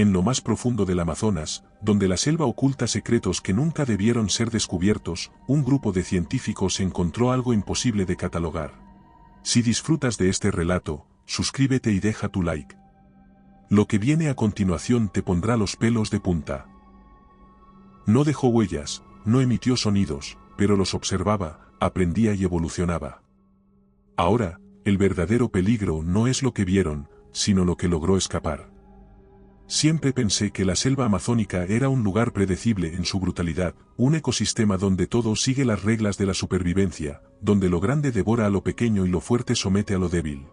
En lo más profundo del Amazonas, donde la selva oculta secretos que nunca debieron ser descubiertos, un grupo de científicos encontró algo imposible de catalogar. Si disfrutas de este relato, suscríbete y deja tu like. Lo que viene a continuación te pondrá los pelos de punta. No dejó huellas, no emitió sonidos, pero los observaba, aprendía y evolucionaba. Ahora, el verdadero peligro no es lo que vieron, sino lo que logró escapar. Siempre pensé que la selva amazónica era un lugar predecible en su brutalidad, un ecosistema donde todo sigue las reglas de la supervivencia, donde lo grande devora a lo pequeño y lo fuerte somete a lo débil.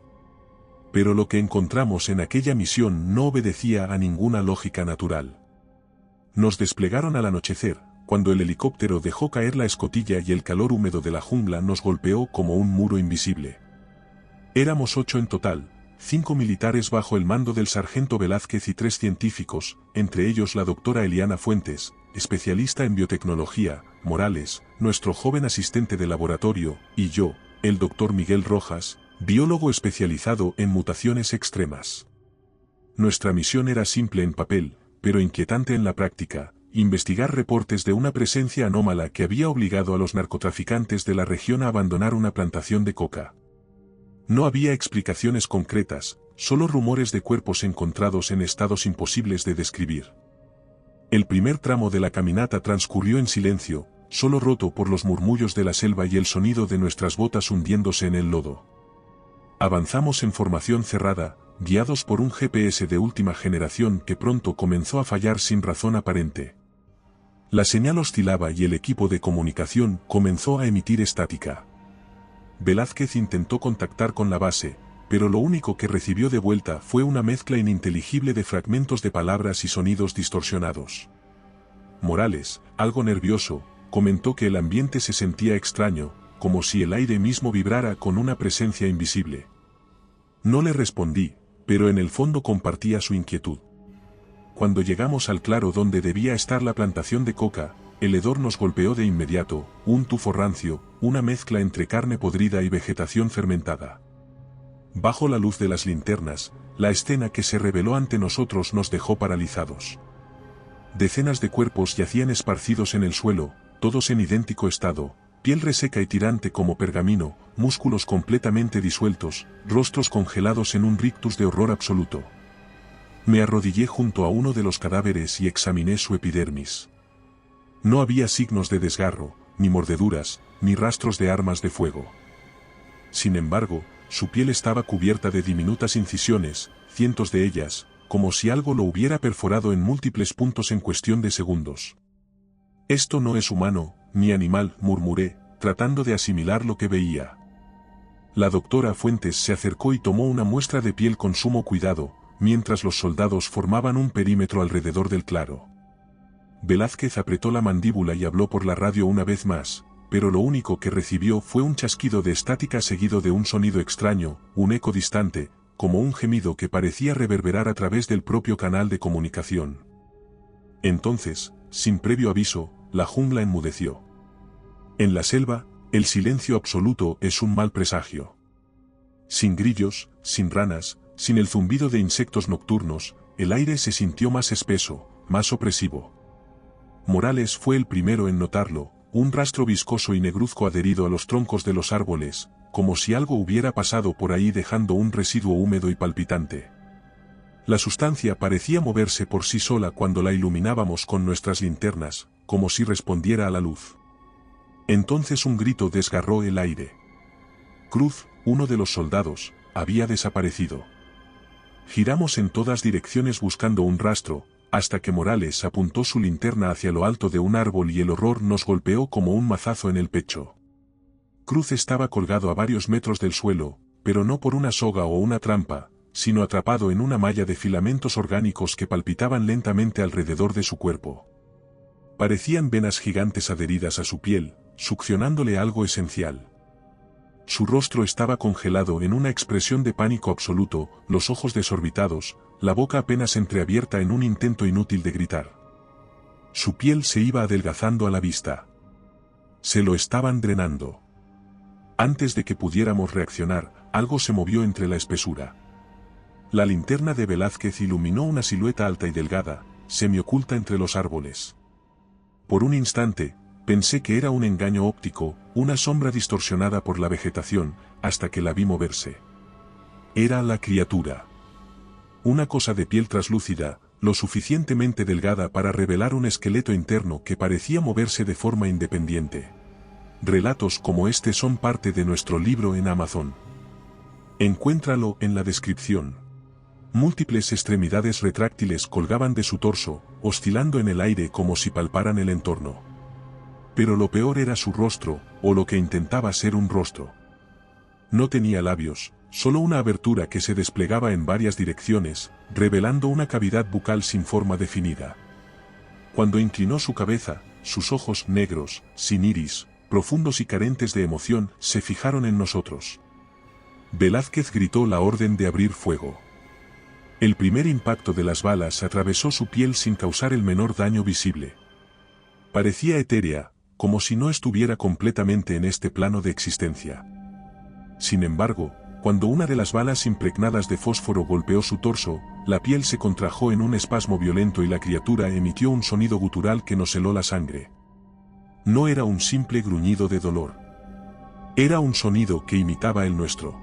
Pero lo que encontramos en aquella misión no obedecía a ninguna lógica natural. Nos desplegaron al anochecer, cuando el helicóptero dejó caer la escotilla y el calor húmedo de la jungla nos golpeó como un muro invisible. Éramos 8 en total. 5 militares bajo el mando del sargento Velázquez y 3 científicos, entre ellos la doctora Eliana Fuentes, especialista en biotecnología, Morales, nuestro joven asistente de laboratorio, y yo, el doctor Miguel Rojas, biólogo especializado en mutaciones extremas. Nuestra misión era simple en papel, pero inquietante en la práctica: investigar reportes de una presencia anómala que había obligado a los narcotraficantes de la región a abandonar una plantación de coca. No había explicaciones concretas, solo rumores de cuerpos encontrados en estados imposibles de describir. El primer tramo de la caminata transcurrió en silencio, solo roto por los murmullos de la selva y el sonido de nuestras botas hundiéndose en el lodo. Avanzamos en formación cerrada, guiados por un GPS de última generación que pronto comenzó a fallar sin razón aparente. La señal oscilaba y el equipo de comunicación comenzó a emitir estática. Velázquez intentó contactar con la base, pero lo único que recibió de vuelta fue una mezcla ininteligible de fragmentos de palabras y sonidos distorsionados. Morales, algo nervioso, comentó que el ambiente se sentía extraño, como si el aire mismo vibrara con una presencia invisible. No le respondí, pero en el fondo compartía su inquietud. Cuando llegamos al claro donde debía estar la plantación de coca, el hedor nos golpeó de inmediato, un tufo rancio, una mezcla entre carne podrida y vegetación fermentada. Bajo la luz de las linternas, la escena que se reveló ante nosotros nos dejó paralizados. Decenas de cuerpos yacían esparcidos en el suelo, todos en idéntico estado: piel reseca y tirante como pergamino, músculos completamente disueltos, rostros congelados en un rictus de horror absoluto. Me arrodillé junto a uno de los cadáveres y examiné su epidermis. No había signos de desgarro, ni mordeduras, ni rastros de armas de fuego. Sin embargo, su piel estaba cubierta de diminutas incisiones, cientos de ellas, como si algo lo hubiera perforado en múltiples puntos en cuestión de segundos. «Esto no es humano, ni animal», murmuré, tratando de asimilar lo que veía. La doctora Fuentes se acercó y tomó una muestra de piel con sumo cuidado, mientras los soldados formaban un perímetro alrededor del claro. Velázquez apretó la mandíbula y habló por la radio una vez más, pero lo único que recibió fue un chasquido de estática seguido de un sonido extraño, un eco distante, como un gemido que parecía reverberar a través del propio canal de comunicación. Entonces, sin previo aviso, la jungla enmudeció. En la selva, el silencio absoluto es un mal presagio. Sin grillos, sin ranas, sin el zumbido de insectos nocturnos, el aire se sintió más espeso, más opresivo. Morales fue el primero en notarlo, un rastro viscoso y negruzco adherido a los troncos de los árboles, como si algo hubiera pasado por ahí dejando un residuo húmedo y palpitante. La sustancia parecía moverse por sí sola cuando la iluminábamos con nuestras linternas, como si respondiera a la luz. Entonces un grito desgarró el aire. Cruz, uno de los soldados, había desaparecido. Giramos en todas direcciones buscando un rastro, hasta que Morales apuntó su linterna hacia lo alto de un árbol y el horror nos golpeó como un mazazo en el pecho. Cruz estaba colgado a varios metros del suelo, pero no por una soga o una trampa, sino atrapado en una malla de filamentos orgánicos que palpitaban lentamente alrededor de su cuerpo. Parecían venas gigantes adheridas a su piel, succionándole algo esencial. Su rostro estaba congelado en una expresión de pánico absoluto, los ojos desorbitados, la boca apenas entreabierta en un intento inútil de gritar. Su piel se iba adelgazando a la vista. Se lo estaban drenando. Antes de que pudiéramos reaccionar, algo se movió entre la espesura. La linterna de Velázquez iluminó una silueta alta y delgada, semioculta entre los árboles. Por un instante, pensé que era un engaño óptico, una sombra distorsionada por la vegetación, hasta que la vi moverse. Era la criatura. Una cosa de piel traslúcida, lo suficientemente delgada para revelar un esqueleto interno que parecía moverse de forma independiente. Relatos como este son parte de nuestro libro en Amazon. Encuéntralo en la descripción. Múltiples extremidades retráctiles colgaban de su torso, oscilando en el aire como si palparan el entorno. Pero lo peor era su rostro, o lo que intentaba ser un rostro. No tenía labios, solo una abertura que se desplegaba en varias direcciones, revelando una cavidad bucal sin forma definida. Cuando inclinó su cabeza, sus ojos negros, sin iris, profundos y carentes de emoción, se fijaron en nosotros. Velázquez gritó la orden de abrir fuego. El primer impacto de las balas atravesó su piel sin causar el menor daño visible. Parecía etérea, como si no estuviera completamente en este plano de existencia. Sin embargo, cuando una de las balas impregnadas de fósforo golpeó su torso, la piel se contrajo en un espasmo violento y la criatura emitió un sonido gutural que nos heló la sangre. No era un simple gruñido de dolor. Era un sonido que imitaba el nuestro.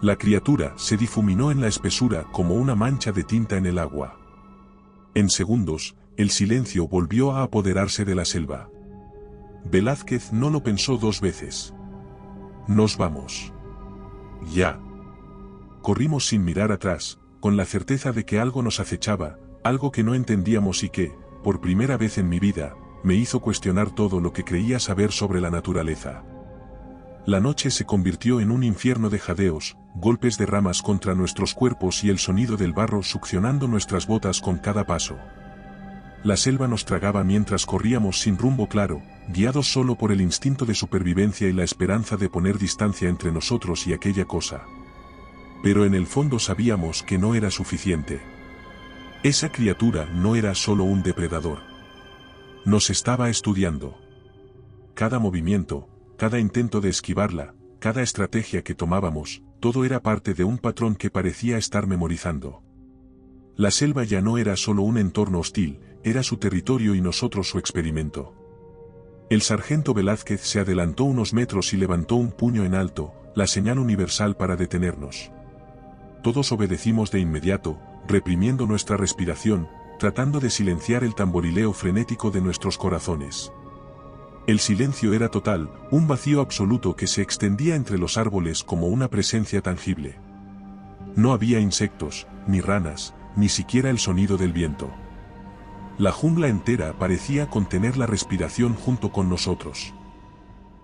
La criatura se difuminó en la espesura como una mancha de tinta en el agua. En segundos, el silencio volvió a apoderarse de la selva. Velázquez no lo pensó dos veces. Nos vamos. Ya. Corrimos sin mirar atrás, con la certeza de que algo nos acechaba, algo que no entendíamos y que, por primera vez en mi vida, me hizo cuestionar todo lo que creía saber sobre la naturaleza. La noche se convirtió en un infierno de jadeos, golpes de ramas contra nuestros cuerpos y el sonido del barro succionando nuestras botas con cada paso. La selva nos tragaba mientras corríamos sin rumbo claro, guiados solo por el instinto de supervivencia y la esperanza de poner distancia entre nosotros y aquella cosa. Pero en el fondo sabíamos que no era suficiente. Esa criatura no era solo un depredador. Nos estaba estudiando. Cada movimiento, cada intento de esquivarla, cada estrategia que tomábamos, todo era parte de un patrón que parecía estar memorizando. La selva ya no era solo un entorno hostil, era su territorio y nosotros su experimento. El sargento Velázquez se adelantó unos metros y levantó un puño en alto, la señal universal para detenernos. Todos obedecimos de inmediato, reprimiendo nuestra respiración, tratando de silenciar el tamborileo frenético de nuestros corazones. El silencio era total, un vacío absoluto que se extendía entre los árboles como una presencia tangible. No había insectos, ni ranas, ni siquiera el sonido del viento. La jungla entera parecía contener la respiración junto con nosotros.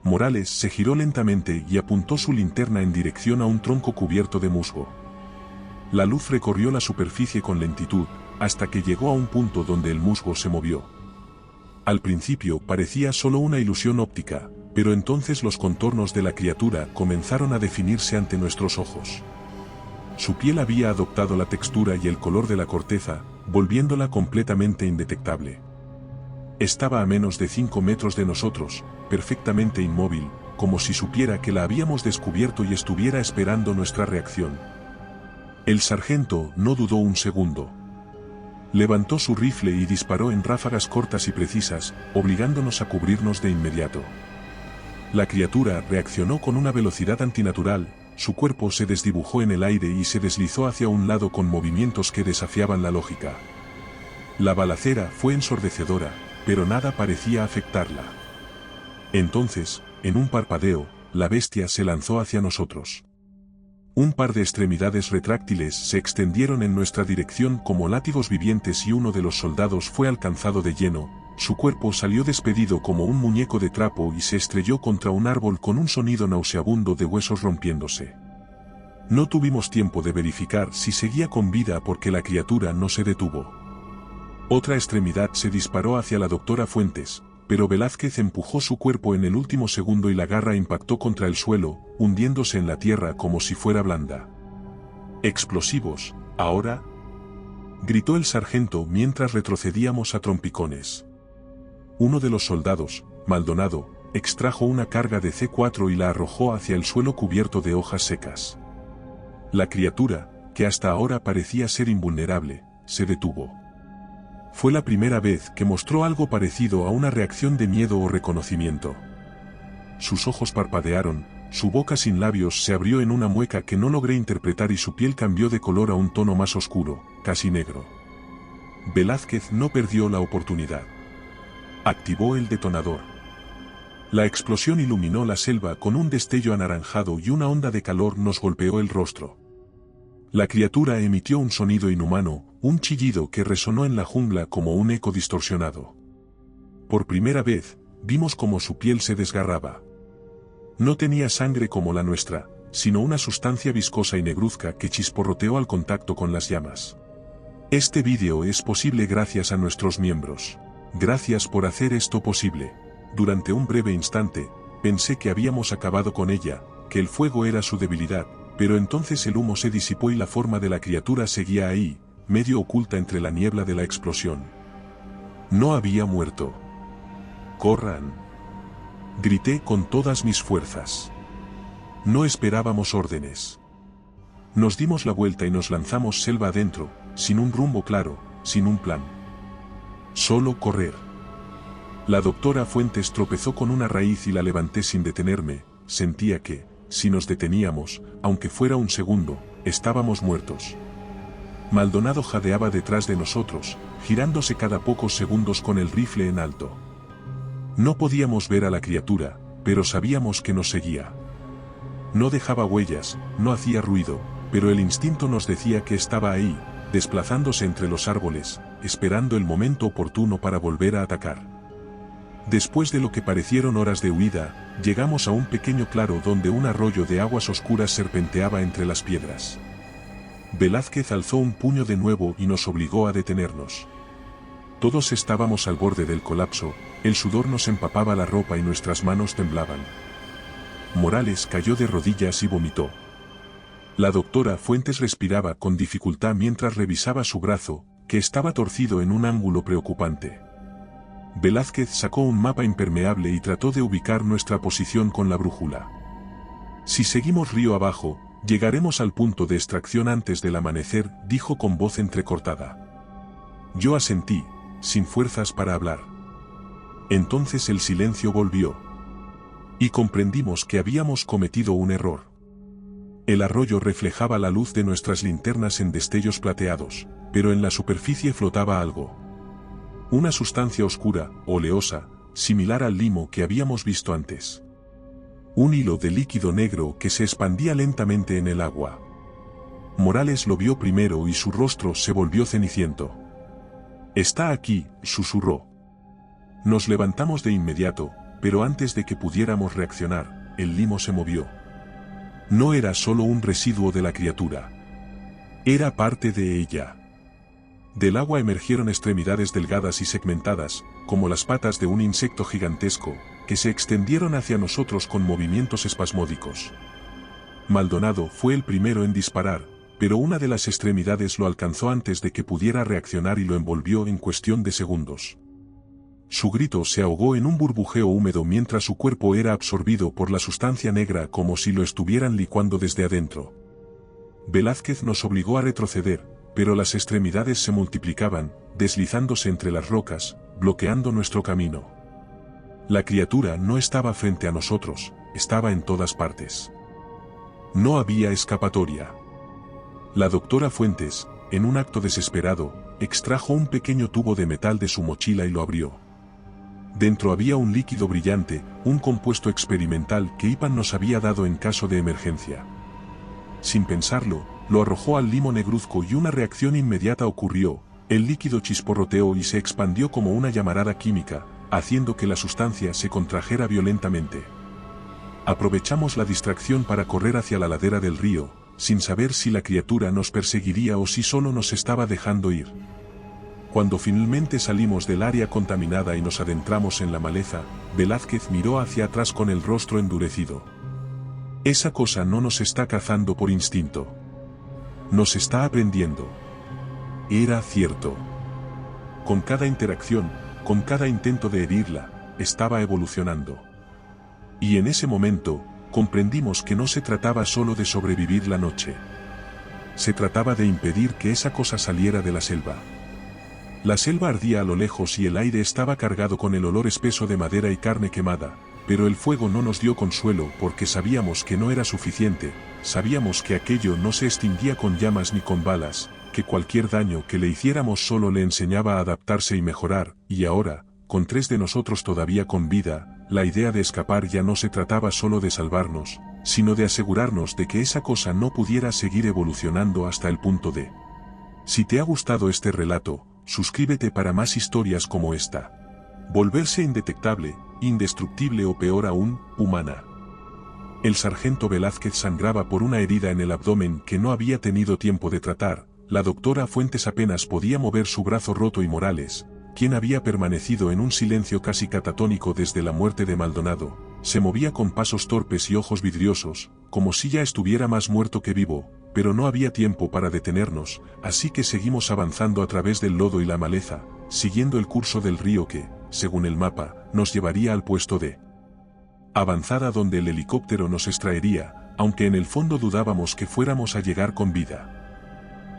Morales se giró lentamente y apuntó su linterna en dirección a un tronco cubierto de musgo. La luz recorrió la superficie con lentitud, hasta que llegó a un punto donde el musgo se movió. Al principio parecía solo una ilusión óptica, pero entonces los contornos de la criatura comenzaron a definirse ante nuestros ojos. Su piel había adoptado la textura y el color de la corteza, volviéndola completamente indetectable. Estaba a menos de 5 metros de nosotros, perfectamente inmóvil, como si supiera que la habíamos descubierto y estuviera esperando nuestra reacción. El sargento no dudó un segundo. Levantó su rifle y disparó en ráfagas cortas y precisas, obligándonos a cubrirnos de inmediato. La criatura reaccionó con una velocidad antinatural, su cuerpo se desdibujó en el aire y se deslizó hacia un lado con movimientos que desafiaban la lógica. La balacera fue ensordecedora, pero nada parecía afectarla. Entonces, en un parpadeo, la bestia se lanzó hacia nosotros. Un par de extremidades retráctiles se extendieron en nuestra dirección como látigos vivientes y uno de los soldados fue alcanzado de lleno, su cuerpo salió despedido como un muñeco de trapo y se estrelló contra un árbol con un sonido nauseabundo de huesos rompiéndose. No tuvimos tiempo de verificar si seguía con vida porque la criatura no se detuvo. Otra extremidad se disparó hacia la doctora Fuentes, pero Velázquez empujó su cuerpo en el último segundo y la garra impactó contra el suelo, hundiéndose en la tierra como si fuera blanda. «Explosivos, ahora», gritó el sargento mientras retrocedíamos a trompicones. Uno de los soldados, Maldonado, extrajo una carga de C4 y la arrojó hacia el suelo cubierto de hojas secas. La criatura, que hasta ahora parecía ser invulnerable, se detuvo. Fue la primera vez que mostró algo parecido a una reacción de miedo o reconocimiento. Sus ojos parpadearon, su boca sin labios se abrió en una mueca que no logré interpretar y su piel cambió de color a un tono más oscuro, casi negro. Velázquez no perdió la oportunidad. Activó el detonador. La explosión iluminó la selva con un destello anaranjado y una onda de calor nos golpeó el rostro. La criatura emitió un sonido inhumano, un chillido que resonó en la jungla como un eco distorsionado. Por primera vez, vimos cómo su piel se desgarraba. No tenía sangre como la nuestra, sino una sustancia viscosa y negruzca que chisporroteó al contacto con las llamas. Este vídeo es posible gracias a nuestros miembros. Gracias por hacer esto posible. Durante un breve instante, pensé que habíamos acabado con ella, que el fuego era su debilidad, pero entonces el humo se disipó y la forma de la criatura seguía ahí, medio oculta entre la niebla de la explosión. No había muerto. ¡Corran!, grité con todas mis fuerzas. No esperábamos órdenes. Nos dimos la vuelta y nos lanzamos selva adentro, sin un rumbo claro, sin un plan. Solo correr. La doctora Fuentes tropezó con una raíz y la levanté sin detenerme. Sentía que, si nos deteníamos, aunque fuera un segundo, estábamos muertos. Maldonado jadeaba detrás de nosotros, girándose cada pocos segundos con el rifle en alto. No podíamos ver a la criatura, pero sabíamos que nos seguía. No dejaba huellas, no hacía ruido, pero el instinto nos decía que estaba ahí, desplazándose entre los árboles, esperando el momento oportuno para volver a atacar. Después de lo que parecieron horas de huida, llegamos a un pequeño claro donde un arroyo de aguas oscuras serpenteaba entre las piedras. Velázquez alzó un puño de nuevo y nos obligó a detenernos. Todos estábamos al borde del colapso, el sudor nos empapaba la ropa y nuestras manos temblaban. Morales cayó de rodillas y vomitó. La doctora Fuentes respiraba con dificultad mientras revisaba su brazo, que estaba torcido en un ángulo preocupante. Velázquez sacó un mapa impermeable y trató de ubicar nuestra posición con la brújula. Si seguimos río abajo, llegaremos al punto de extracción antes del amanecer, dijo con voz entrecortada. Yo asentí, sin fuerzas para hablar. Entonces el silencio volvió. Y comprendimos que habíamos cometido un error. El arroyo reflejaba la luz de nuestras linternas en destellos plateados, pero en la superficie flotaba algo. Una sustancia oscura, oleosa, similar al limo que habíamos visto antes. Un hilo de líquido negro que se expandía lentamente en el agua. Morales lo vio primero y su rostro se volvió ceniciento. «Está aquí», susurró. Nos levantamos de inmediato, pero antes de que pudiéramos reaccionar, el limo se movió. No era solo un residuo de la criatura. Era parte de ella. Del agua emergieron extremidades delgadas y segmentadas, como las patas de un insecto gigantesco, que se extendieron hacia nosotros con movimientos espasmódicos. Maldonado fue el primero en disparar, pero una de las extremidades lo alcanzó antes de que pudiera reaccionar y lo envolvió en cuestión de segundos. Su grito se ahogó en un burbujeo húmedo mientras su cuerpo era absorbido por la sustancia negra como si lo estuvieran licuando desde adentro. Velázquez nos obligó a retroceder, pero las extremidades se multiplicaban, deslizándose entre las rocas, bloqueando nuestro camino. La criatura no estaba frente a nosotros, estaba en todas partes. No había escapatoria. La doctora Fuentes, en un acto desesperado, extrajo un pequeño tubo de metal de su mochila y lo abrió. Dentro había un líquido brillante, un compuesto experimental que Ipan nos había dado en caso de emergencia. Sin pensarlo, lo arrojó al limo negruzco y una reacción inmediata ocurrió, el líquido chisporroteó y se expandió como una llamarada química, haciendo que la sustancia se contrajera violentamente. Aprovechamos la distracción para correr hacia la ladera del río, sin saber si la criatura nos perseguiría o si solo nos estaba dejando ir. Cuando finalmente salimos del área contaminada y nos adentramos en la maleza, Velázquez miró hacia atrás con el rostro endurecido. Esa cosa no nos está cazando por instinto. Nos está aprendiendo. Era cierto. Con cada interacción, con cada intento de herirla, estaba evolucionando. Y en ese momento, comprendimos que no se trataba solo de sobrevivir la noche. Se trataba de impedir que esa cosa saliera de la selva. La selva ardía a lo lejos y el aire estaba cargado con el olor espeso de madera y carne quemada, pero el fuego no nos dio consuelo porque sabíamos que no era suficiente, sabíamos que aquello no se extinguía con llamas ni con balas, que cualquier daño que le hiciéramos solo le enseñaba a adaptarse y mejorar, y ahora, con 3 de nosotros todavía con vida, la idea de escapar ya no se trataba solo de salvarnos, sino de asegurarnos de que esa cosa no pudiera seguir evolucionando hasta el punto de... Si te ha gustado este relato, suscríbete para más historias como esta. Volverse indetectable, indestructible o peor aún, humana. El sargento Velázquez sangraba por una herida en el abdomen que no había tenido tiempo de tratar, la doctora Fuentes apenas podía mover su brazo roto y Morales, quien había permanecido en un silencio casi catatónico desde la muerte de Maldonado, se movía con pasos torpes y ojos vidriosos, como si ya estuviera más muerto que vivo, pero no había tiempo para detenernos, así que seguimos avanzando a través del lodo y la maleza, siguiendo el curso del río que, según el mapa, nos llevaría al puesto de avanzada donde el helicóptero nos extraería, aunque en el fondo dudábamos que fuéramos a llegar con vida.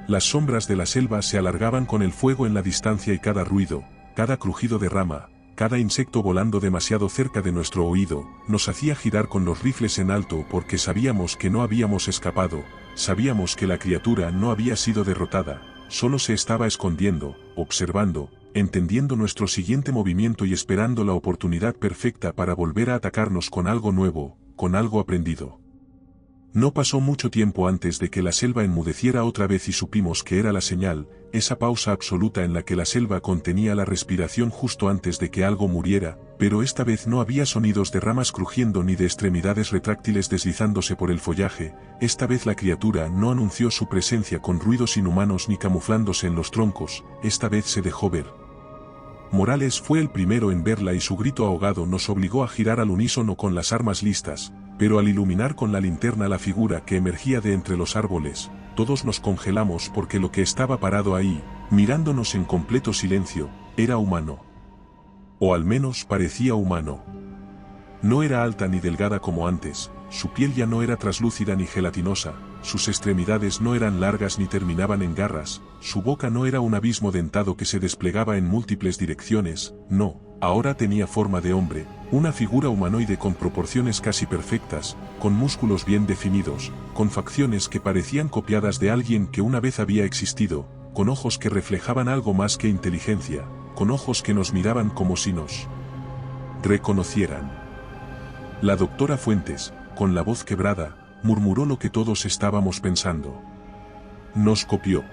Las sombras de la selva se alargaban con el fuego en la distancia y cada ruido, cada crujido de rama, cada insecto volando demasiado cerca de nuestro oído, nos hacía girar con los rifles en alto porque sabíamos que no habíamos escapado, sabíamos que la criatura no había sido derrotada, solo se estaba escondiendo, observando, entendiendo nuestro siguiente movimiento y esperando la oportunidad perfecta para volver a atacarnos con algo nuevo, con algo aprendido. No pasó mucho tiempo antes de que la selva enmudeciera otra vez y supimos que era la señal, esa pausa absoluta en la que la selva contenía la respiración justo antes de que algo muriera, pero esta vez no había sonidos de ramas crujiendo ni de extremidades retráctiles deslizándose por el follaje, esta vez la criatura no anunció su presencia con ruidos inhumanos ni camuflándose en los troncos, esta vez se dejó ver. Morales fue el primero en verla y su grito ahogado nos obligó a girar al unísono con las armas listas, pero al iluminar con la linterna la figura que emergía de entre los árboles, todos nos congelamos porque lo que estaba parado ahí, mirándonos en completo silencio, era humano. O al menos parecía humano. No era alta ni delgada como antes, su piel ya no era traslúcida ni gelatinosa, sus extremidades no eran largas ni terminaban en garras, su boca no era un abismo dentado que se desplegaba en múltiples direcciones, no, ahora tenía forma de hombre, una figura humanoide con proporciones casi perfectas, con músculos bien definidos, con facciones que parecían copiadas de alguien que una vez había existido, con ojos que reflejaban algo más que inteligencia, con ojos que nos miraban como si nos reconocieran. La doctora Fuentes, con la voz quebrada, murmuró lo que todos estábamos pensando. Nos copió.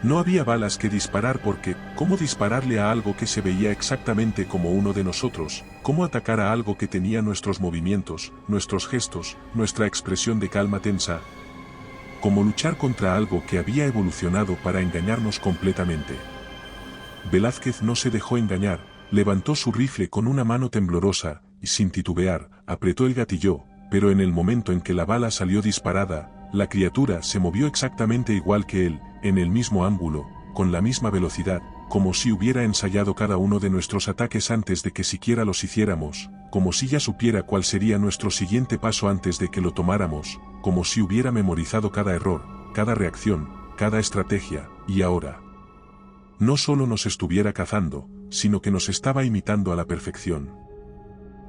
No había balas que disparar porque, ¿cómo dispararle a algo que se veía exactamente como uno de nosotros? ¿Cómo atacar a algo que tenía nuestros movimientos, nuestros gestos, nuestra expresión de calma tensa? ¿Cómo luchar contra algo que había evolucionado para engañarnos completamente? Velázquez no se dejó engañar, levantó su rifle con una mano temblorosa, y sin titubear, apretó el gatillo, pero en el momento en que la bala salió disparada, la criatura se movió exactamente igual que él, en el mismo ángulo, con la misma velocidad, como si hubiera ensayado cada uno de nuestros ataques antes de que siquiera los hiciéramos, como si ya supiera cuál sería nuestro siguiente paso antes de que lo tomáramos, como si hubiera memorizado cada error, cada reacción, cada estrategia, y ahora no solo nos estuviera cazando, sino que nos estaba imitando a la perfección.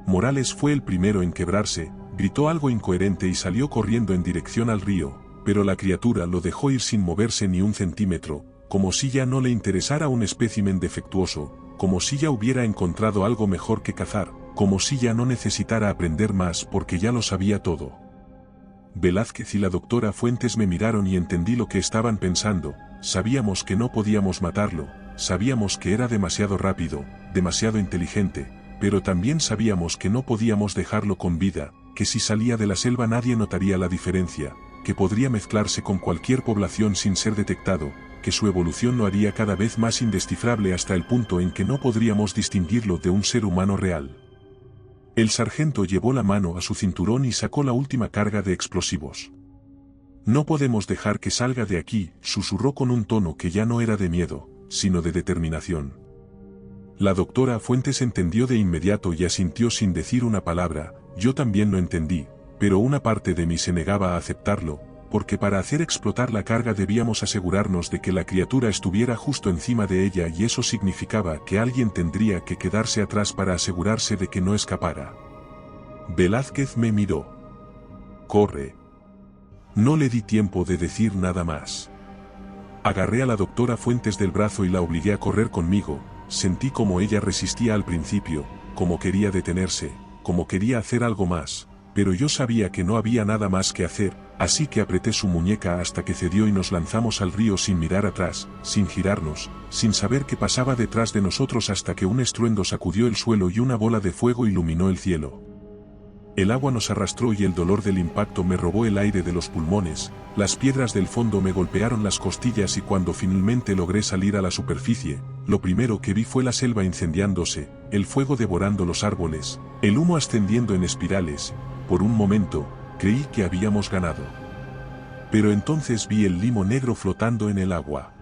Morales fue el primero en quebrarse, gritó algo incoherente y salió corriendo en dirección al río, pero la criatura lo dejó ir sin moverse ni un centímetro, como si ya no le interesara un espécimen defectuoso, como si ya hubiera encontrado algo mejor que cazar, como si ya no necesitara aprender más porque ya lo sabía todo. Velázquez y la doctora Fuentes me miraron y entendí lo que estaban pensando, sabíamos que no podíamos matarlo, sabíamos que era demasiado rápido, demasiado inteligente, pero también sabíamos que no podíamos dejarlo con vida, que si salía de la selva nadie notaría la diferencia, que podría mezclarse con cualquier población sin ser detectado, que su evolución lo haría cada vez más indescifrable hasta el punto en que no podríamos distinguirlo de un ser humano real. El sargento llevó la mano a su cinturón y sacó la última carga de explosivos. No podemos dejar que salga de aquí, susurró con un tono que ya no era de miedo, sino de determinación. La doctora Fuentes entendió de inmediato y asintió sin decir una palabra, yo también lo entendí, pero una parte de mí se negaba a aceptarlo, porque para hacer explotar la carga debíamos asegurarnos de que la criatura estuviera justo encima de ella y eso significaba que alguien tendría que quedarse atrás para asegurarse de que no escapara. Velázquez me miró. «Corre». No le di tiempo de decir nada más. Agarré a la doctora Fuentes del brazo y la obligué a correr conmigo. Sentí como ella resistía al principio, como quería detenerse, como quería hacer algo más, pero yo sabía que no había nada más que hacer, así que apreté su muñeca hasta que cedió y nos lanzamos al río sin mirar atrás, sin girarnos, sin saber qué pasaba detrás de nosotros hasta que un estruendo sacudió el suelo y una bola de fuego iluminó el cielo. El agua nos arrastró y el dolor del impacto me robó el aire de los pulmones, las piedras del fondo me golpearon las costillas y cuando finalmente logré salir a la superficie, lo primero que vi fue la selva incendiándose, el fuego devorando los árboles, el humo ascendiendo en espirales. Por un momento, creí que habíamos ganado. Pero entonces vi el limo negro flotando en el agua.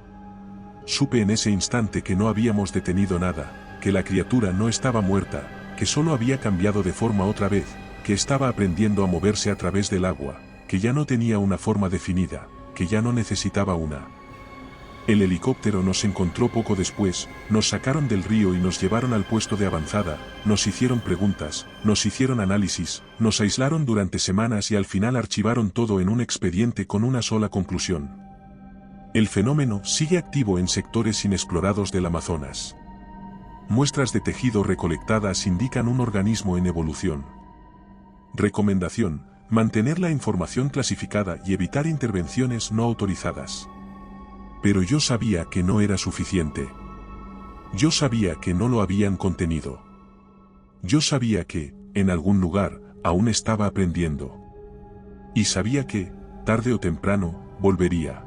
Supe en ese instante que no habíamos detenido nada, que la criatura no estaba muerta, que solo había cambiado de forma otra vez, que estaba aprendiendo a moverse a través del agua, que ya no tenía una forma definida, que ya no necesitaba una. El helicóptero nos encontró poco después, nos sacaron del río y nos llevaron al puesto de avanzada, nos hicieron preguntas, nos hicieron análisis, nos aislaron durante semanas y al final archivaron todo en un expediente con una sola conclusión. El fenómeno sigue activo en sectores inexplorados del Amazonas. Muestras de tejido recolectadas indican un organismo en evolución. Recomendación: mantener la información clasificada y evitar intervenciones no autorizadas. Pero yo sabía que no era suficiente. Yo sabía que no lo habían contenido. Yo sabía que, en algún lugar, aún estaba aprendiendo. Y sabía que, tarde o temprano, volvería.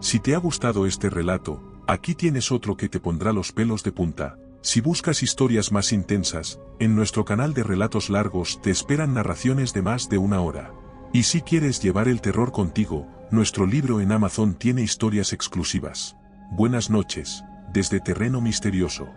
Si te ha gustado este relato, aquí tienes otro que te pondrá los pelos de punta. Si buscas historias más intensas, en nuestro canal de relatos largos te esperan narraciones de más de 1 hora. Y si quieres llevar el terror contigo, nuestro libro en Amazon tiene historias exclusivas. Buenas noches, desde Terreno Misterioso.